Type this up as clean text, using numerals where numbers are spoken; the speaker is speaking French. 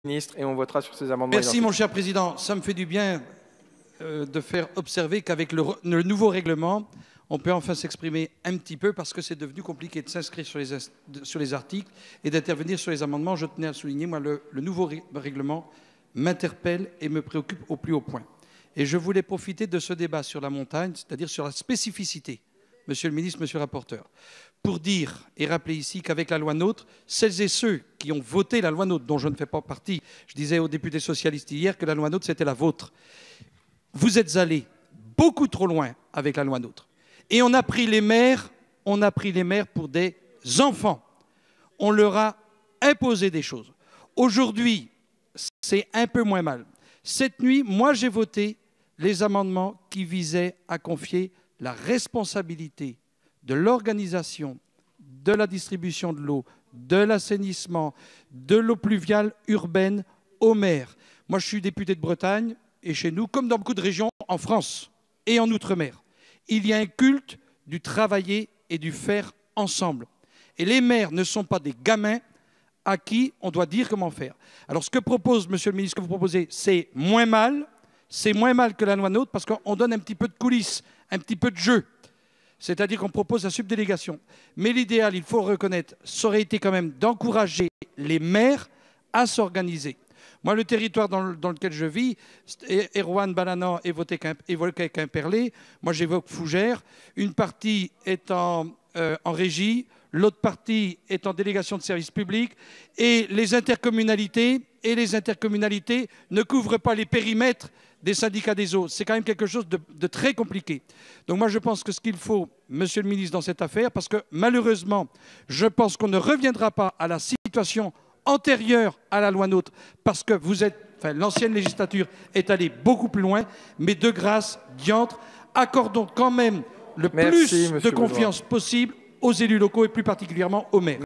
ministre, et on votera sur ces amendements. Merci, mon cher président. Ça me fait du bien de faire observer qu'avec le nouveau règlement, on peut enfin s'exprimer un petit peu parce que c'est devenu compliqué de s'inscrire sur les articles et d'intervenir sur les amendements. Je tenais à le souligner, moi, le nouveau règlement m'interpelle et me préoccupe au plus haut point. Et je voulais profiter de ce débat sur la montagne, c'est-à-dire sur la spécificité, monsieur le ministre, monsieur le rapporteur, pour dire et rappeler ici qu'avec la loi NOTRe, celles et ceux qui ont voté la loi NOTRe, dont je ne fais pas partie, je disais aux députés socialistes hier que la loi NOTRe, c'était la vôtre. Vous êtes allés beaucoup trop loin avec la loi NOTRe. Et on a pris les maires pour des enfants. On leur a imposé des choses. Aujourd'hui, c'est un peu moins mal. Cette nuit, moi, j'ai voté les amendements qui visaient à confier la responsabilité de l'organisation, de la distribution de l'eau, de l'assainissement, de l'eau pluviale urbaine aux maires. Moi, je suis député de Bretagne et chez nous, comme dans beaucoup de régions en France et en Outre-mer, il y a un culte du travailler et du faire ensemble. Et les maires ne sont pas des gamins à qui on doit dire comment faire. Alors ce que propose, monsieur le ministre, ce que vous proposez, c'est moins mal que la loi NOTRe parce qu'on donne un petit peu de coulisses, un petit peu de jeu. C'est-à-dire qu'on propose la subdélégation. Mais l'idéal, il faut reconnaître, ça aurait été quand même d'encourager les maires à s'organiser. Moi, le territoire dans lequel je vis, Erwan Balanan évoquait Quimperlé, moi j'évoque Fougères. Une partie est en régie, l'autre partie est en délégation de service public, et les intercommunalités ne couvrent pas les périmètres des syndicats des eaux. C'est quand même quelque chose de très compliqué. Donc moi je pense que ce qu'il faut, monsieur le ministre, dans cette affaire, parce que malheureusement, je pense qu'on ne reviendra pas à la situation antérieure à la loi NOTRe, parce que l'ancienne législature est allée beaucoup plus loin, mais de grâce, diantre, accordons quand même le plus de confiance possible aux élus locaux et plus particulièrement aux maires.